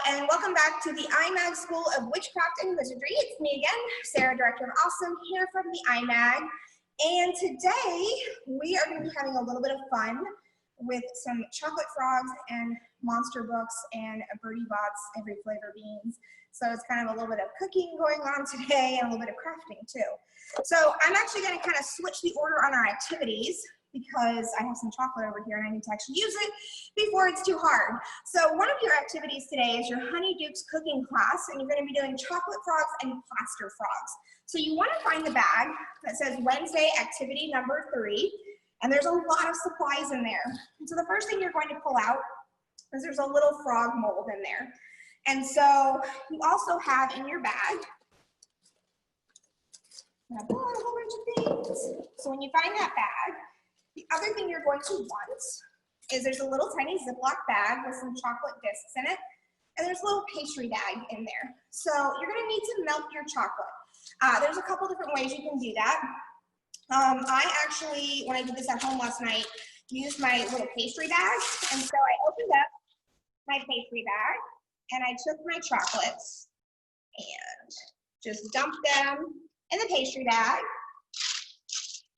and welcome back to the IMAG School of Witchcraft and Wizardry. It's me again, Sarah, Director of Awesome, here from the IMAG. And today, we are going to be having a little bit of fun with some chocolate frogs and monster books and Birdie Bots every flavor beans. So it's kind of a little bit of cooking going on today and a little bit of crafting too. So I'm actually going to kind of switch the order on our activities, because I have some chocolate over here and I need to actually use it before it's too hard. So one of your activities today is your Honeydukes cooking class, and you're going to be doing chocolate frogs and plaster frogs. So you want to find the bag that says Wednesday activity number 3, and there's a lot of supplies in there. And so the first thing you're going to pull out is there's a little frog mold in there. And so you also have in your bag, I'm going to pull out a whole bunch of things. So when you find that bag, the other thing you're going to want is there's a little tiny Ziploc bag with some chocolate discs in it, and there's a little pastry bag in there. So you're going to need to melt your chocolate. There's a couple different ways you can do that. I actually, when I did this at home last night, used my little pastry bag, and so I opened up my pastry bag, and I took my chocolates and just dumped them in the pastry bag.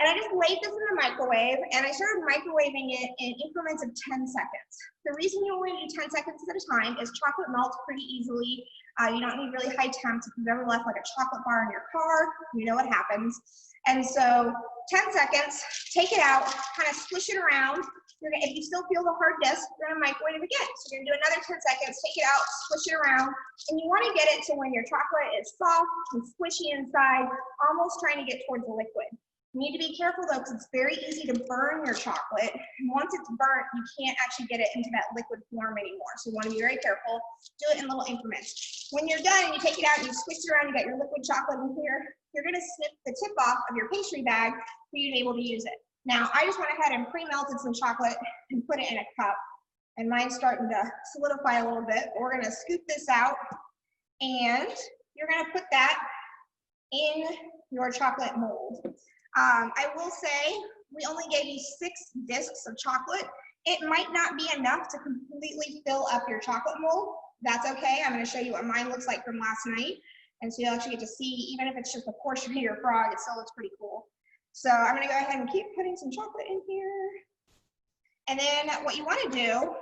And I just laid this in the microwave, and I started microwaving it in increments of 10 seconds. The reason you only do 10 seconds at a time is chocolate melts pretty easily. You don't need really high temps. If you've ever left like a chocolate bar in your car, you know what happens. And so 10 seconds, take it out, kind of squish it around. If you still feel the hard disk, you're gonna microwave it again. So you're gonna do another 10 seconds, take it out, squish it around, and you wanna get it to when your chocolate is soft and squishy inside, almost trying to get towards the liquid. You need to be careful though, because it's very easy to burn your chocolate. And once it's burnt, you can't actually get it into that liquid form anymore. So you want to be very careful. Do it in little increments. When you're done and you take it out and you squish it around, you got your liquid chocolate in here, you're going to snip the tip off of your pastry bag for you to be able to use it. Now, I just went ahead and pre-melted some chocolate and put it in a cup. And mine's starting to solidify a little bit. We're going to scoop this out, and you're going to put that in your chocolate mold. I will say we only gave you 6 discs of chocolate. It might not be enough to completely fill up your chocolate mold. That's okay. I'm going to show you what mine looks like from last night. And so you'll actually get to see, even if it's just a portion of your frog, it still looks pretty cool. So I'm going to go ahead and keep putting some chocolate in here. And then what you want to do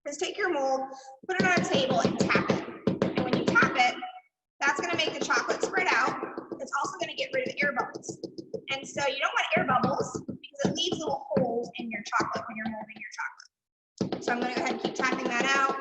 is take your mold, put it on a table, and tap it. And when you tap it, that's going to make the chocolate spread out. It's also going to get rid of air bubbles. And so you don't want air bubbles because it leaves little holes in your chocolate when you're molding your chocolate. So I'm going to go ahead and keep tapping that out.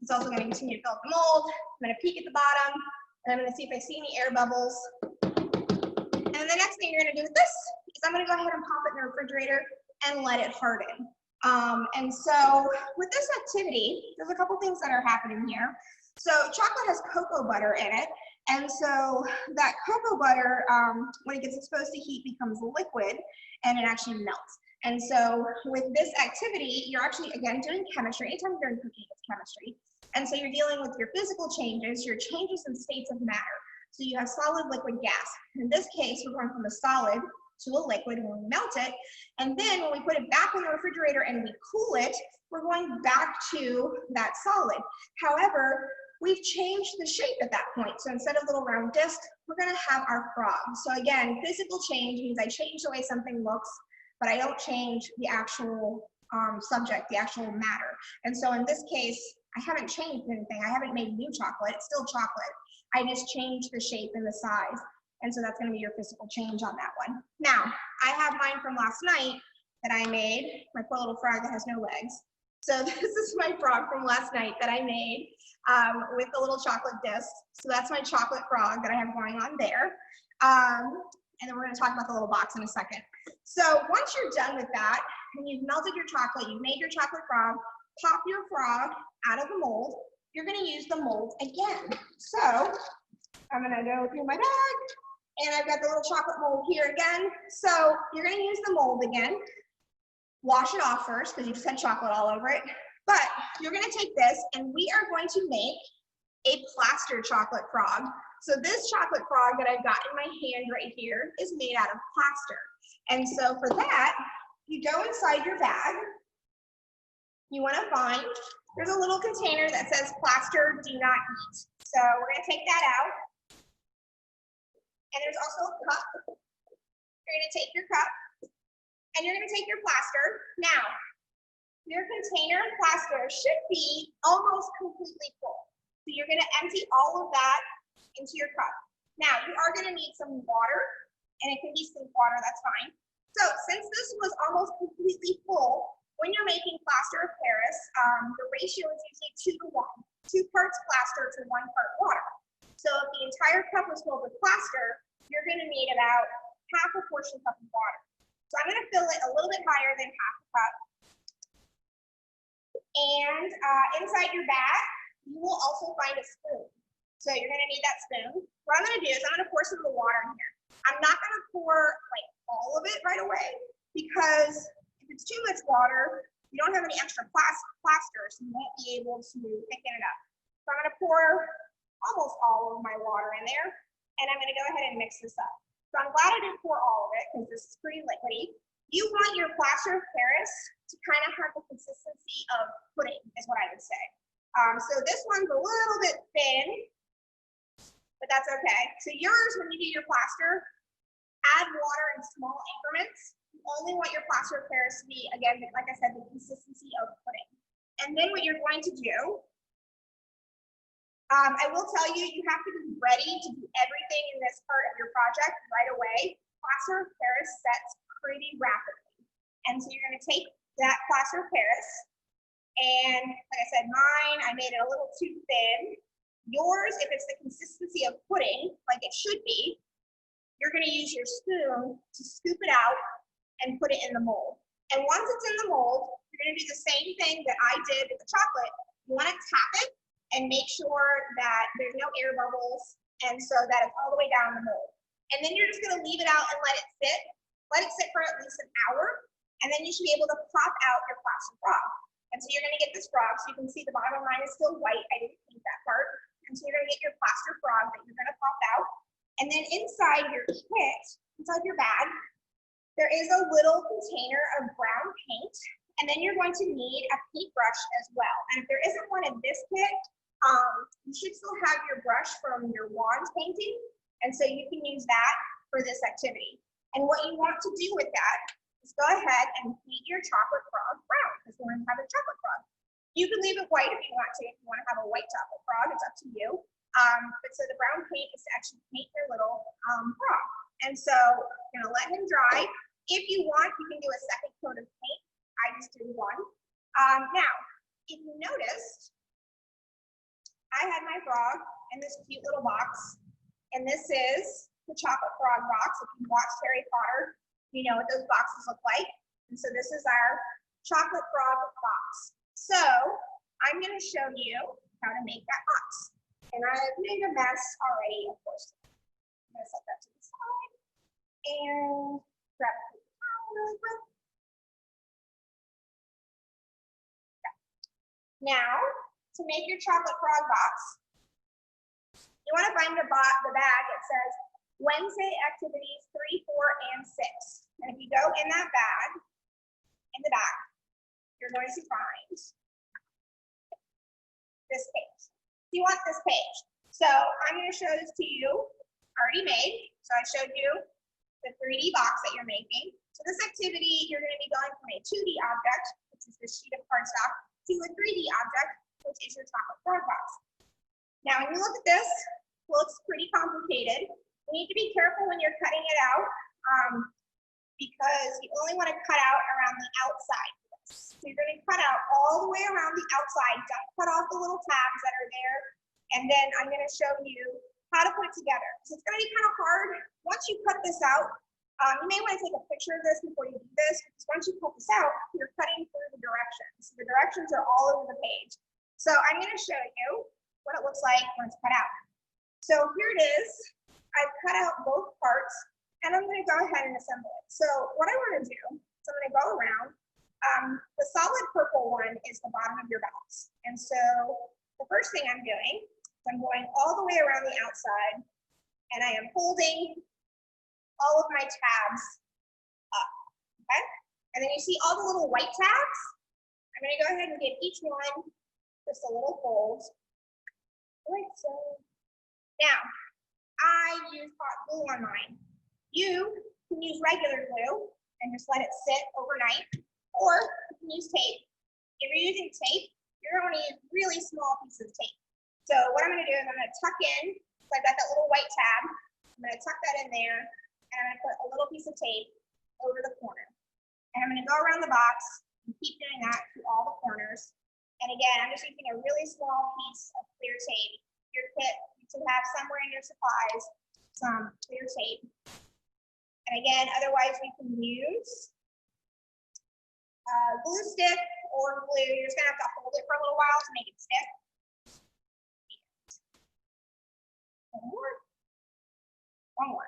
It's also going to continue to fill up the mold. I'm going to peek at the bottom, and I'm going to see if I see any air bubbles. And then the next thing you're going to do with this is I'm going to go ahead and pop it in the refrigerator and let it harden. And so with this activity, there's a couple things that are happening here. So chocolate has cocoa butter in it. And so that cocoa butter, when it gets exposed to heat, becomes liquid and it actually melts. And so with this activity, you're actually, again, doing chemistry. Anytime you're doing cooking, it's chemistry. And so you're dealing with your physical changes, your changes in states of matter. So you have solid, liquid, gas. In this case, we're going from a solid to a liquid when we melt it. And then when we put it back in the refrigerator and we cool it, we're going back to that solid. However, we've changed the shape at that point. So instead of little round discs, we're gonna have our frog. So again, physical change means I change the way something looks, but I don't change the actual subject, the actual matter. And so in this case, I haven't changed anything. I haven't made new chocolate, it's still chocolate. I just changed the shape and the size. And so that's gonna be your physical change on that one. Now, I have mine from last night that I made, my poor little frog that has no legs. So this is my frog from last night that I made with the little chocolate discs. So that's my chocolate frog that I have going on there. And then we're going to talk about the little box in a second. So once you're done with that, and you've melted your chocolate, you've made your chocolate frog, pop your frog out of the mold. You're going to use the mold again. So I'm going to go through my bag, and I've got the little chocolate mold here again. So you're going to use the mold again. Wash it off first because you just had chocolate all over it. But you're going to take this, and we are going to make a plaster chocolate frog. So this chocolate frog that I've got in my hand right here is made out of plaster. And so for that, you go inside your bag. You want to find there's a little container that says plaster do not eat. So we're gonna take that out. And there's also a cup. You're gonna take your cup and you're gonna take your plaster. Now, your container of plaster should be almost completely full. So you're gonna empty all of that into your cup. Now, you are gonna need some water, and it can be sink water, that's fine. So since this was almost completely full, when you're making plaster of Paris, the ratio is usually 2 to 1. 2 parts plaster to 1 part water. So if the entire cup was filled with plaster, you're gonna need about half a portion cup of water. So I'm gonna fill it a little bit higher than half a cup. And inside your bag, you will also find a spoon. So you're gonna need that spoon. What I'm gonna do is I'm gonna pour some of the water in here. I'm not gonna pour like all of it right away because if it's too much water, you don't have any extra plaster, so you won't be able to thicken it up. So I'm gonna pour almost all of my water in there, and I'm gonna go ahead and mix this up. So I'm glad I didn't pour all of it because this is pretty liquidy. You want your plaster of Paris to kind of have the consistency of pudding, is what I would say. So this one's a little bit thin, but that's okay. So yours, when you do your plaster, add water in small increments. You only want your plaster of Paris to be, again, like I said, the consistency of pudding. And then what you're going to do, I will tell you, you have to be ready to do everything in this part of your project right away. Plaster of Paris sets pretty rapidly. And so you're gonna take that plaster of Paris, and like I said, mine, I made it a little too thin. Yours, if it's the consistency of pudding, like it should be, you're gonna use your spoon to scoop it out and put it in the mold. And once it's in the mold, you're gonna do the same thing that I did with the chocolate. You wanna tap it and make sure that there's no air bubbles, and so that it's all the way down the mold. And then you're just gonna leave it out and let it sit. Let it sit for at least an hour, and then you should be able to pop out your plaster frog. And so you're gonna get this frog, so you can see the bottom line is still white. I didn't paint that part. And so you're gonna get your plaster frog that you're gonna pop out. And then inside your kit, inside your bag, there is a little container of brown paint, and then you're going to need a paintbrush as well. And if there isn't one in this kit, you should still have your brush from your wand painting, and so you can use that for this activity. And what you want to do with that is go ahead and paint your chocolate frog brown, because we're going to have a chocolate frog. You can leave it white if you want to. If you want to have a white chocolate frog, it's up to you. But so the brown paint is to actually paint your little frog. And so you're going to let him dry. If you want, you can do a second coat of paint. I just did one. Now, if you noticed, I had my frog in this cute little box, and this is the chocolate frog box. If you watched Harry Potter, you know what those boxes look like. And so this is our chocolate frog box. So I'm going to show you how to make that box. And I've made a mess already, of course. I'm going to set that to the side and grab a paper towel really quick. Okay. Now, to make your chocolate frog box, you want to find the bag that says Wednesday activities 3, 4, and 6. And if you go in that bag, in the back, you're going to find this page. You want this page. So I'm going to show this to you already made. So I showed you the 3D box that you're making. So this activity, you're going to be going from a 2D object, which is this sheet of cardstock, to a 3D object, which is your chocolate frog box. Now, when you look at this, it looks pretty complicated. You need to be careful when you're cutting it out because you only want to cut out around the outside. So you're going to cut out all the way around the outside. Don't cut off the little tabs that are there. And then I'm going to show you how to put it together. So it's going to be kind of hard. Once you cut this out, you may want to take a picture of this before you do this, because once you cut this out, you're cutting through the directions. So the directions are all over the page. So I'm going to show you what it looks like when it's cut out. So here it is. I've cut out both parts, and I'm going to go ahead and assemble it. So what I want to do is I'm going to go around. The solid purple one is the bottom of your box. And so the first thing I'm doing is I'm going all the way around the outside, and I am holding all of my tabs up, okay? And then you see all the little white tabs? I'm gonna go ahead and give each one just a little fold, like so. Now, I use hot glue on mine. You can use regular glue and just let it sit overnight, or you can use tape. If you're using tape, you're going to use really small pieces of tape. So what I'm going to do is I'm going to tuck in, so I've got that little white tab, I'm going to tuck that in there, and I'm going to put a little piece of tape over the corner. And I'm going to go around the box and keep doing that to all the corners. And again, I'm just using a really small piece of clear tape. Your kit, you should have somewhere in your supplies some clear tape. And again, otherwise we can use glue stick or glue. You're just gonna have to hold it for a little while to make it stick. One more. One more.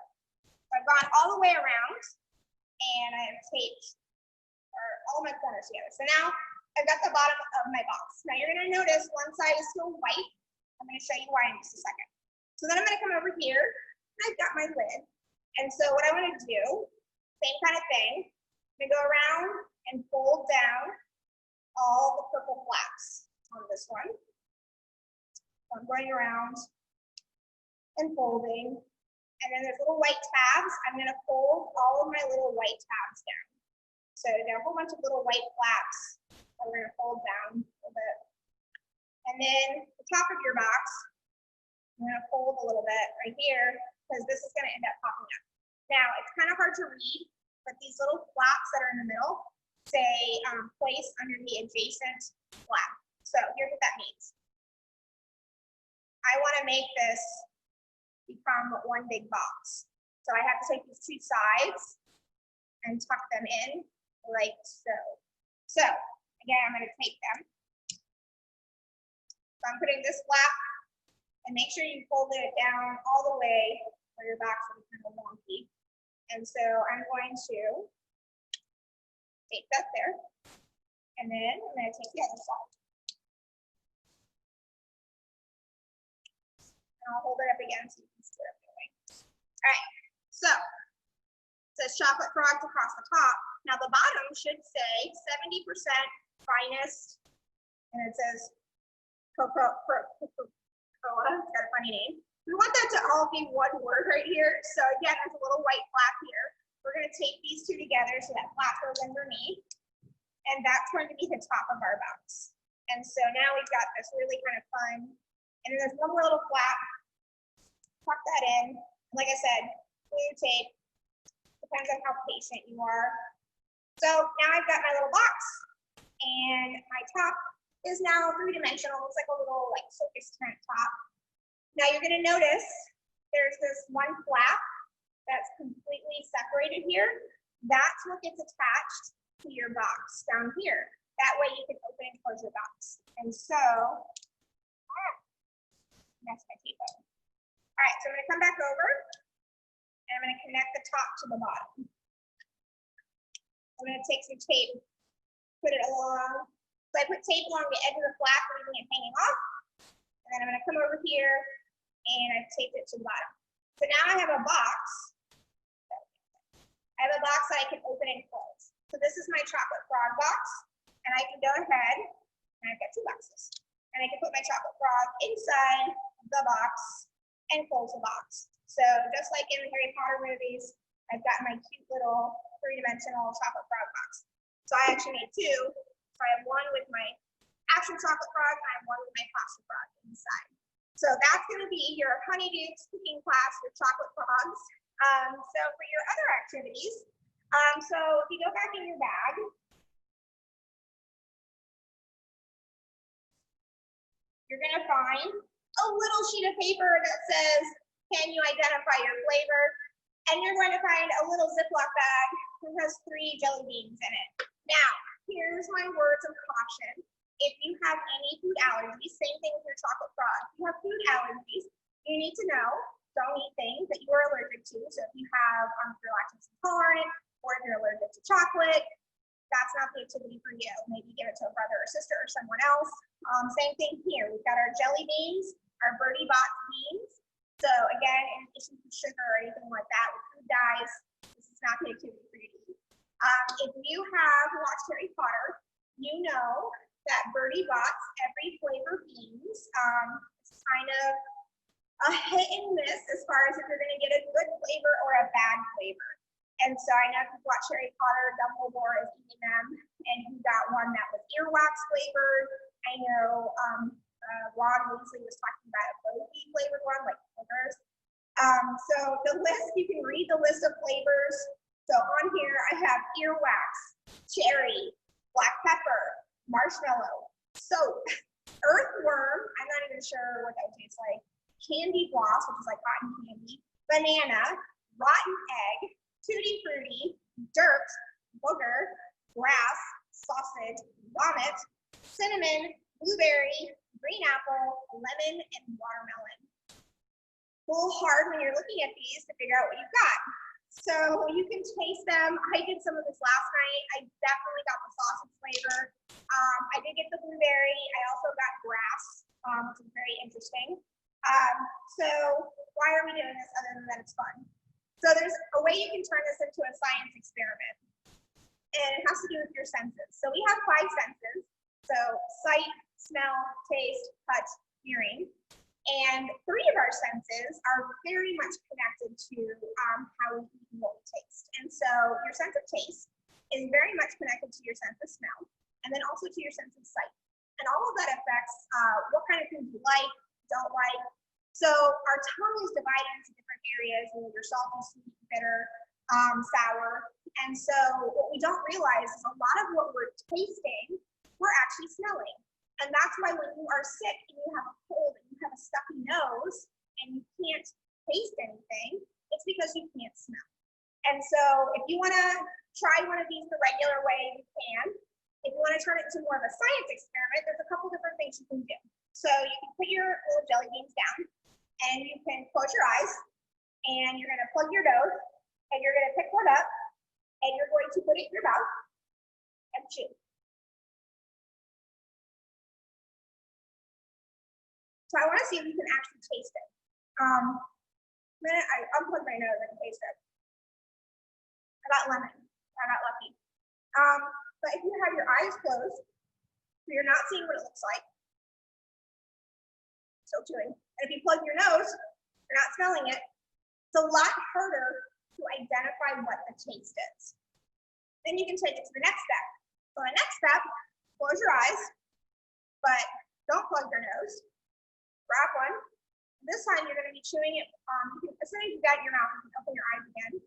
So I've gone all the way around and I have taped all my corners together. So now I've got the bottom of my box. Now you're gonna notice one side is still white. I'm gonna show you why in just a second. So then I'm gonna come over here and I've got my lid. And so what I want to do, same kind of thing, I'm going to go around and fold down all the purple flaps on this one. So I'm going around and folding. And then there's little white tabs. I'm going to fold all of my little white tabs down. So there are a whole bunch of little white flaps that we're going to fold down a little bit. And then the top of your box, I'm going to fold a little bit right here, because this is going to end up popping up. Now, it's kind of hard to read, but these little flaps that are in the middle say place under the adjacent flap. So here's what that means. I want to make this become one big box. So I have to take these two sides and tuck them in like so. So again, I'm going to take them. So I'm putting this flap, and make sure you fold it down all the way or your box will be kind of wonky. And so I'm going to take that there, and then I'm going to take the other side. And I'll hold it up again so you can see what I'm doing. All right, so it says chocolate frogs across the top. Now the bottom should say 70% finest, and it says cocoa. It's got a funny name. We want that to all be one word right here. So again, there's a little white flap here. We're going to tape these two together so that flap goes underneath. And that's going to be the top of our box. And so now we've got this really kind of fun. And then there's one more little flap. Tuck that in. Like I said, glue tape. Depends on how patient you are. So now I've got my little box. And my top is now three-dimensional. Looks like a little like circus tent top. Now you're going to notice there's this one flap that's completely separated here. That's what gets attached to your box down here. That way you can open and close your box. And so, that's my tape over. All right, so I'm going to come back over and I'm going to connect the top to the bottom. I'm going to take some tape, put it along. So I put tape along the edge of the flap, leaving it hanging off. And then I'm going to come over here and I've taped it to the bottom. So now I have a box. I have a box that I can open and close. So this is my chocolate frog box. And I can go ahead, and I've got two boxes. And I can put my chocolate frog inside the box and close the box. So just like in the Harry Potter movies, I've got my cute little three-dimensional chocolate frog box. So I actually made two. So I have one with my actual chocolate frog, and I have one with my plastic frog inside. So that's going to be your Honeydukes cooking class with chocolate frogs. So for your other activities, so if you go back in your bag, you're going to find a little sheet of paper that says, can you identify your flavor? And you're going to find a little Ziploc bag that has 3 jelly beans in it. Now, here's my words of caution. If you have any food allergies, same thing with your chocolate frog. If you have food allergies, you need to know, don't eat things that you are allergic to. So if you have, if you're lactose intolerant, or if you're allergic to chocolate, that's not the activity for you. Maybe give it to a brother or sister or someone else. Same thing here. We've got our jelly beans, our Birdie Box beans. So again, in addition to sugar or anything like that with food dyes, this is not the activity for you to eat. If you have watched Harry Potter, you know that Birdie Bot's Every Flavor Beans. It's kind of a hit and miss as far as if you're going to get a good flavor or a bad flavor. And so I know if you've watched Harry Potter, Dumbledore is eating them, and he got one that was earwax flavored. I know Ron Weasley was talking about a bogey flavored one, like boogers. So the list, you can read the list of flavors. So on here, I have earwax, cherry, black pepper, marshmallow, soap, earthworm, I'm not even sure what that would taste like, candy floss, which is like cotton candy, banana, rotten egg, tutti frutti, dirt, booger, grass, sausage, vomit, cinnamon, blueberry, green apple, lemon, and watermelon. A little hard when you're looking at these to figure out what you've got. So you can taste them. I did some of this last night. I definitely got the sausage flavor. I did get the blueberry. I also got grass, which is very interesting. So why are we doing this other than that it's fun? So there's a way you can turn this into a science experiment, and it has to do with your senses. So we have 5 senses, so sight, smell, taste, touch, hearing, and 3 of our senses are very much connected to how we eat and what we taste. And so your sense of taste is very much connected to your sense of smell, and then also to your sense of sight. And all of that affects what kind of food you like, don't like. So our tongue is divided into different areas, either salty, sweet, bitter, sour. And so what we don't realize is a lot of what we're tasting, we're actually smelling. And that's why when you are sick and you have a cold and you have a stuffy nose and you can't taste anything, it's because you can't smell. And so if you want to try one of these the regular way, you can. If you want to turn it into more of a science experiment, there's a couple different things you can do. So you can put your little jelly beans down, and you can close your eyes, and you're going to plug your nose, and you're going to pick one up, and you're going to put it in your mouth and chew. So I want to see if you can actually taste it. I unplugged my nose, I can taste it. I got lemon. I got lucky. But if you have your eyes closed, so you're not seeing what it looks like, still chewing. And if you plug your nose, you're not smelling it. It's a lot harder to identify what the taste is. Then you can take it to the next step. So the next step, close your eyes, but don't plug your nose. Grab one. This time you're going to be chewing it. As soon as you get it in your mouth, you can open your eyes again.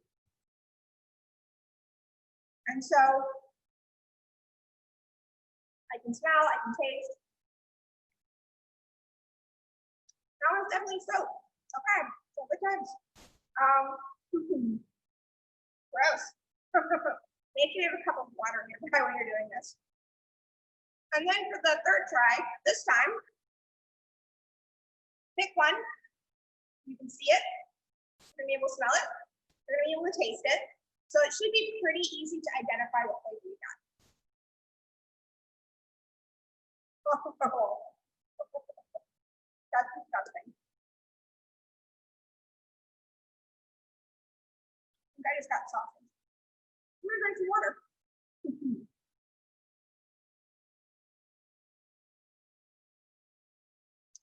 And so I can smell, I can taste. That one's definitely soap. Okay, so good times. Gross. Make sure you have a cup of water nearby when you're doing this. And then for the third try, this time, pick one. You can see it. You're going to be able to smell it. You're going to be able to taste it. So it should be pretty easy to identify what flavor you got. That's disgusting. I just got sausage. I'm gonna drink some water.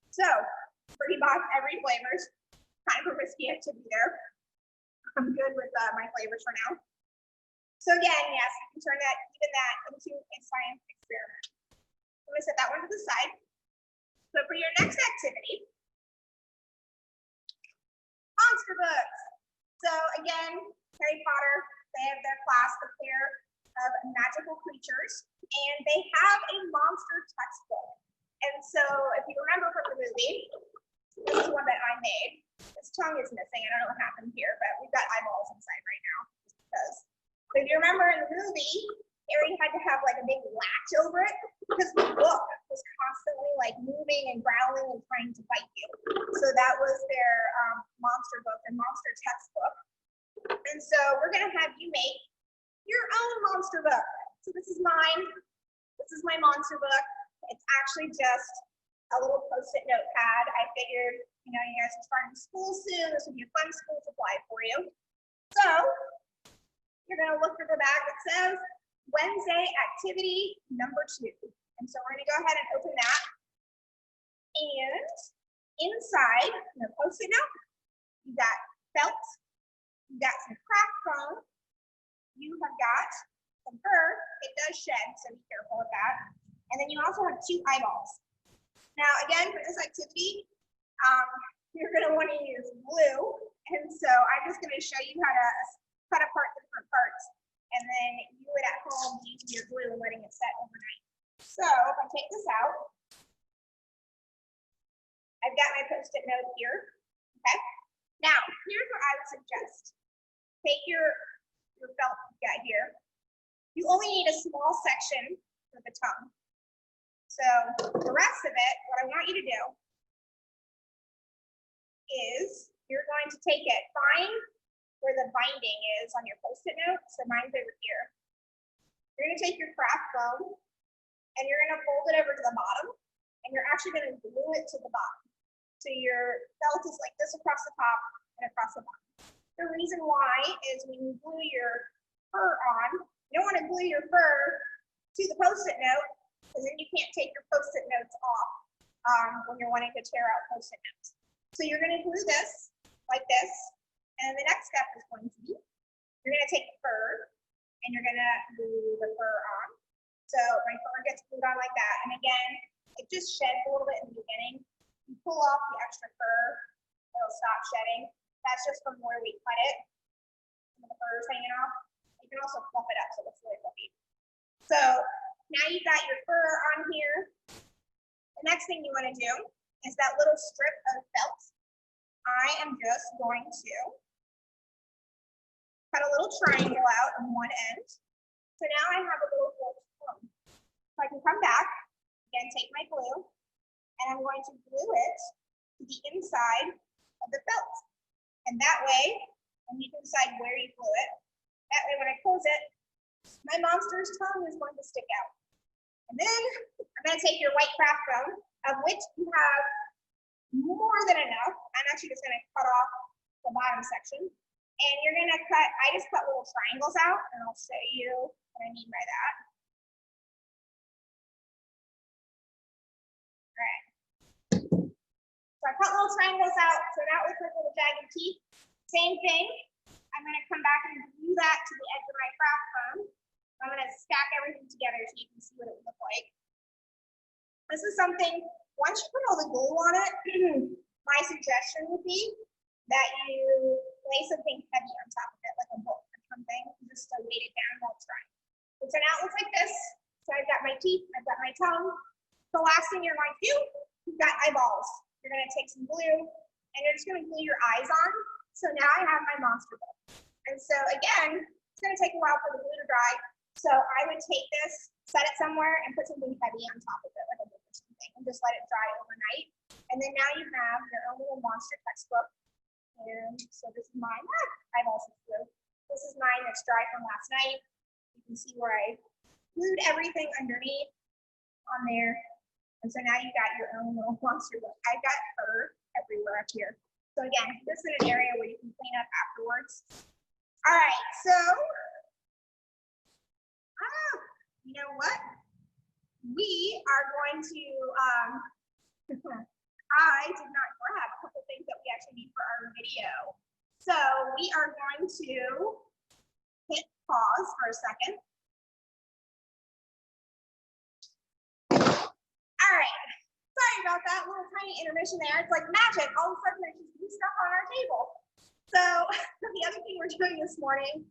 So, Birdie Bot's Every Flavors, kind of a risky activity there. I'm good with my flavors for now. So again, yes, you can turn that, even that, into a science experiment. I'm gonna set that one to the side. So for your next activity, monster books. So again, Harry Potter, they have their class, the Fair of Magical Creatures, and they have a monster textbook. And so if you remember from the movie, this is one that I made. This tongue is missing. I don't know what happened here, but we've got eyeballs inside right now, just because. But if you remember in the movie, Harry had to have like a big latch over it because the book was constantly like moving and growling and trying to bite you. So that was their monster book, their monster textbook. And so we're gonna have you make your own monster book. So this is mine. This is my monster book. It's actually just a little post-it notepad. I figured, you know, you guys are starting school soon. This would be a fun school supply for you. So you're gonna look for the bag that says Wednesday activity number 2. And so we're gonna go ahead and open that. And inside the Post-it note, you got felt, you got some craft foam, you have got some fur. It does shed, so be careful with that. And then you also have 2 eyeballs. Now again, for this activity, you're gonna wanna use glue. And so I'm just gonna show you how to cut apart the different parts. And then you would at home use your glue and letting it set overnight. So if I take this out, I've got my Post-it note here, okay? Now, here's what I would suggest. Take your felt you got here. You only need a small section for the tongue. So the rest of it, what I want you to do is you're going to take it, find where the binding is on your Post-it note. So mine's over here. You're gonna take your craft foam and you're gonna fold it over to the bottom, and you're actually gonna glue it to the bottom. So your felt is like this across the top and across the bottom. The reason why is when you glue your fur on, you don't want to glue your fur to the Post-it note, because then you can't take your Post-it notes off when you're wanting to tear out Post-it notes. So you're going to glue this like this, and the next step is going to be, you're going to take the fur and you're going to glue the fur on. So my fur gets glued on like that, and again, it just sheds a little bit in the beginning. You pull off the extra fur, it'll stop shedding. That's just from where we cut it. Some of the fur is hanging off. You can also fluff it up so it's really fluffy. So now you've got your fur on here. The next thing you want to do is that little strip of felt. I am just going to cut a little triangle out on one end. So now I have a little forked foam. So I can come back, again, take my glue, and I'm going to glue it to the inside of the felt. And that way, and you can decide where you glue it, that way when I close it, my monster's tongue is going to stick out. And then I'm going to take your white craft foam, of which you have more than enough. I'm actually just going to cut off the bottom section. And you're going to cut, I just cut little triangles out, and I'll show you what I mean by that. All right. So I cut little triangles out, so now it looks like little jagged teeth. Same thing, I'm gonna come back and glue that to the edge of my craft foam. I'm gonna stack everything together so you can see what it would look like. This is something, once you put all the glue on it, my suggestion would be that you lay something heavy on top of it, like a book or something, just to weight it down while it's drying. So now it looks like this. So I've got my teeth, I've got my tongue. The last thing you're going to do, you've got eyeballs. You're going to take some glue and you're just going to glue your eyes on. So now I have my monster book. And so again, it's going to take a while for the glue to dry. So I would take this, set it somewhere, and put something heavy on top of it, like a book or something, and just let it dry overnight. And then now you have your own little monster textbook. And so this is mine. I've also glue. This is mine that's dry from last night. You can see where I glued everything underneath on there. And so now you got your own little monster book. I've got fur everywhere up here. So again, this is an area where you can clean up afterwards. All right, so, you know what? We are going to, I did not grab a couple things that we actually need for our video. So we are going to hit pause for a second. All right, sorry about that little tiny intermission there. It's like magic. All of a sudden there's just new stuff on our table. So the other thing we're doing this morning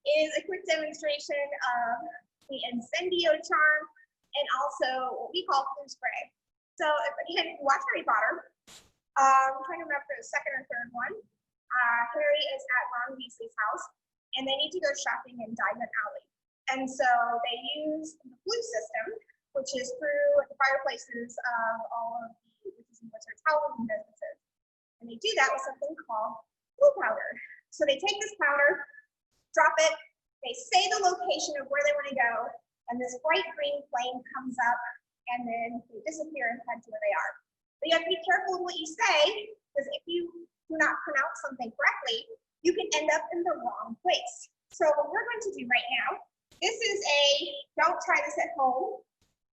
is a quick demonstration of the incendio charm and also what we call flu spray. So again, watch Harry Potter. I'm trying to remember the second or third one. Harry is at Ron Weasley's house and they need to go shopping in Diamond Alley. And so they use the flu system, which is through the fireplaces of all of the witches and wizards Halloween businesses. And they do that with something called flu powder. So they take this powder, drop it, they say the location of where they want to go, and this bright green flame comes up, and then they disappear and head to where they are. But you have to be careful with what you say, because if you do not pronounce something correctly, you can end up in the wrong place. So what we're going to do right now, this is a don't try this at home.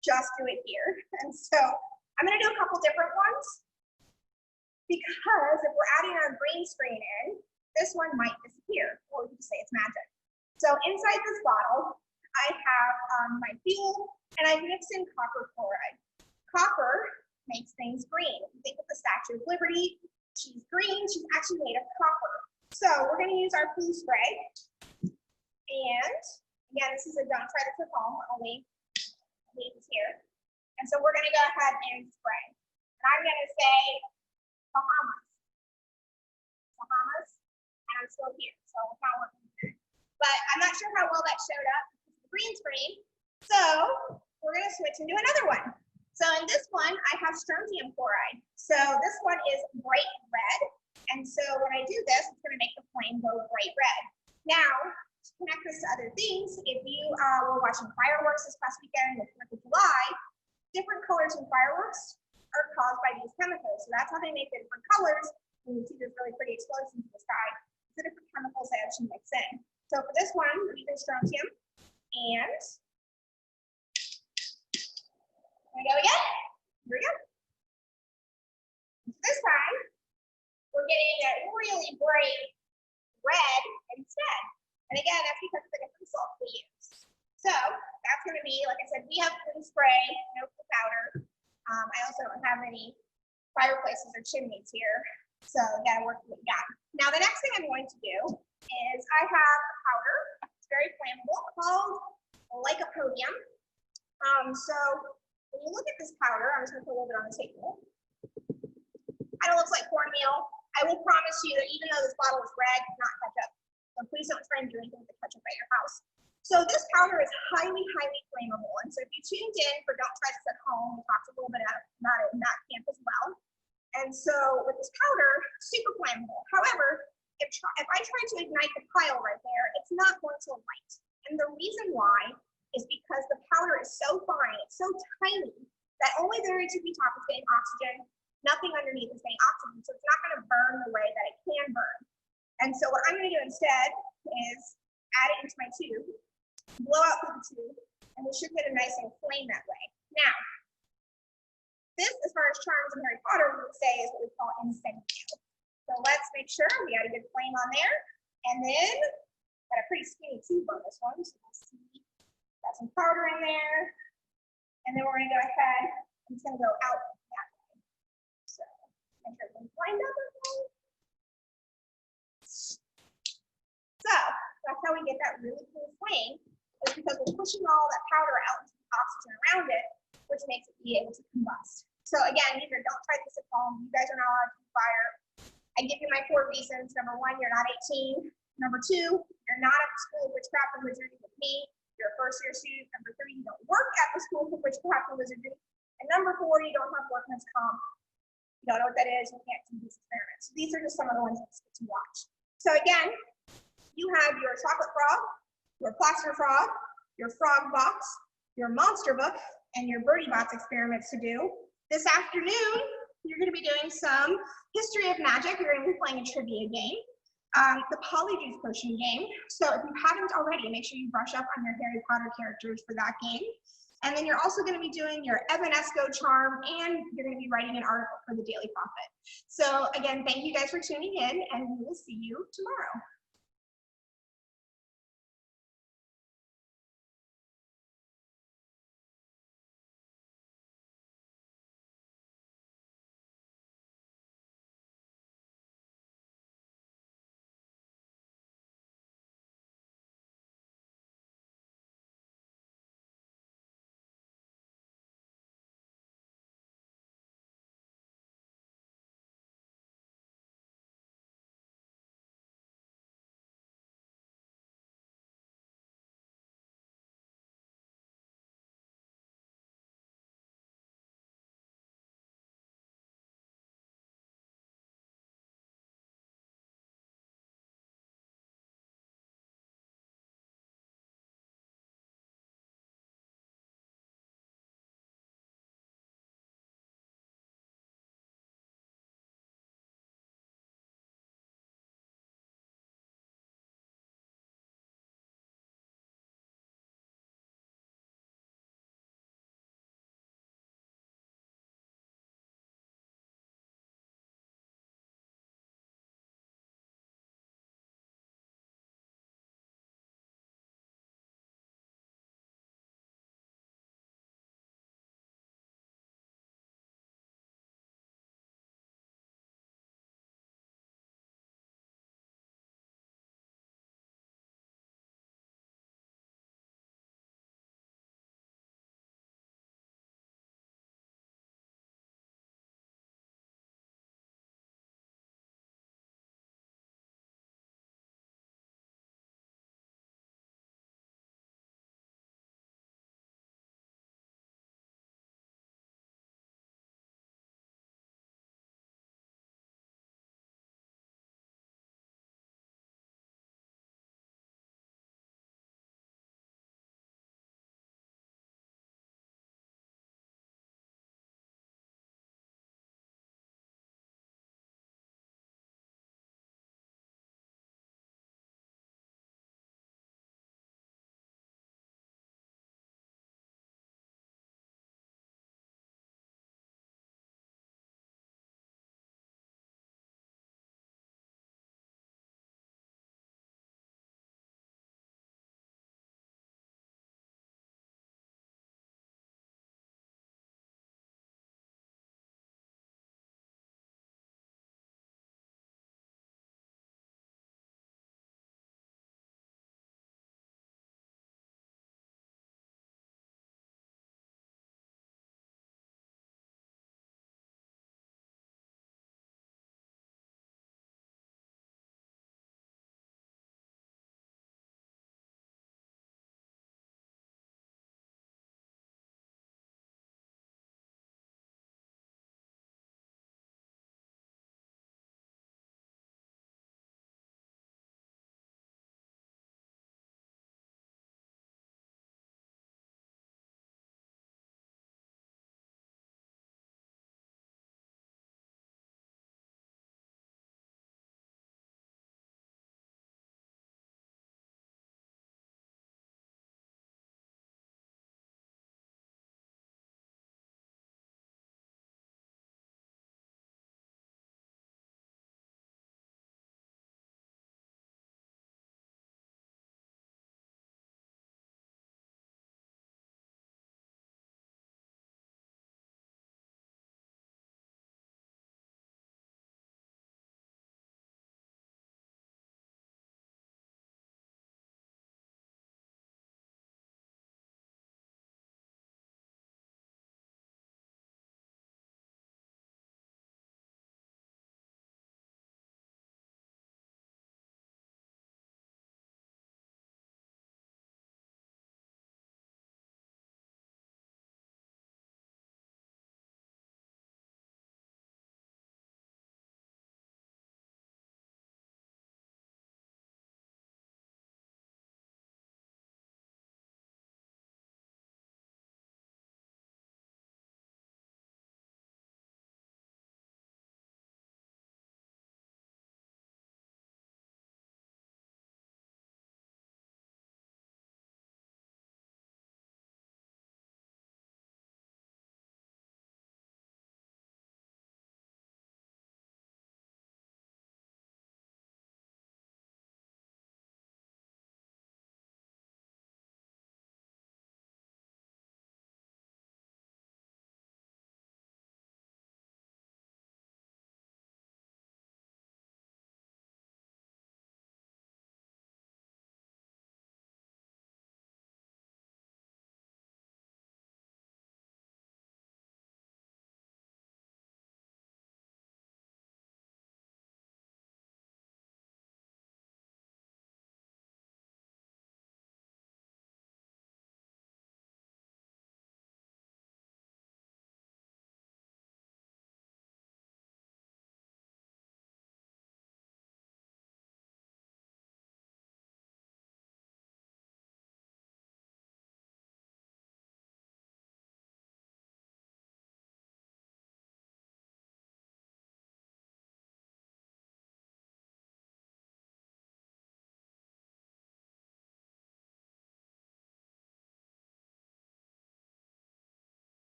just do it here. And so I'm gonna do a couple different ones because if we're adding our green screen in, this one might disappear, or you could say it's magic. So inside this bottle, I have my fuel, and I've mixed in copper chloride. Copper makes things green. If you think of the Statue of Liberty, she's green, she's actually made of copper. So we're gonna use our blue spray. And again, this is a don't try this at home, only leave this here. And so we're gonna go ahead and spray. And I'm gonna say Bahamas. Bahamas, and I'm still here, so it's not working today. But I'm not sure how well that showed up because of the green screen. So we're gonna switch and do another one. So in this one, I have strontium chloride. So this one is bright red. And so when I do this, it's gonna make the flame go bright red. Now, to connect this to other things, if you were watching fireworks this past weekend with 4th of July, different colors in fireworks are caused by these chemicals. So that's how they make the different colors. When you see this really pretty explosion in the sky, the different chemicals they actually mix in. So for this one, we're using strontium, and here we go again. Here we go. This time, we're getting a really bright red instead. And again, that's because of the different salts we use. So that's going to be, like I said, we have blue spray, no blue powder. I also don't have any fireplaces or chimneys here. So you got to work with what you got. Now, the next thing I'm going to do is I have a powder. It's very flammable called lycopodium. So when you look at this powder, I'm just going to put a little bit on the table. Kind of looks like cornmeal. I will promise you that even though this bottle is red, it's not ketchup. So please don't try and do anything with the ketchup at your house. So this powder is highly, highly flammable. And so if you tuned in for Don't Try This at Home, we talked a little bit about it in that camp as well. And so with this powder, super flammable. However, if I try to ignite the pile right there, it's not going to light. And the reason why is because the powder is so fine, it's so tiny, that only the very tippy top is getting oxygen, nothing underneath is getting oxygen, so it's not going to burn the way that it can burn. And so what I'm going to do instead is add it into my tube, blow out through the tube, and we should get a nice little flame that way. Now, this, as far as charms in Harry Potter, we would say is what we call incendio. So let's make sure we got a good flame on there. And then, got a pretty skinny tube on this one, so we'll see. Got some powder in there. And then we're going to go ahead, and it's going to go out that way. So, make sure everything's lined up. So, that's how we get that really cool flame, is because we're pushing all that powder out into the oxygen around it, which makes it be able to combust. So again, these are don't try this at home. You guys are not allowed to use fire. I give you my 4 reasons. Number 1, you're not 18. Number 2, you're not at the School of Witchcraft and Wizardry with me. You're a first-year student. Number 3, you don't work at the School of Witchcraft and Wizardry. And number 4, you don't have workman's comp. You don't know what that is. You can't do these experiments. So these are just some of the ones to watch. So again, you have your chocolate frog, your plaster frog, your frog box, your monster book, and your birdie box experiments to do. This afternoon, you're going to be doing some history of magic. You're going to be playing a trivia game, the Polyjuice Potion game. So if you haven't already, make sure you brush up on your Harry Potter characters for that game. And then you're also going to be doing your Evanesco charm, and you're going to be writing an article for the Daily Prophet. So again, thank you guys for tuning in, and we will see you tomorrow.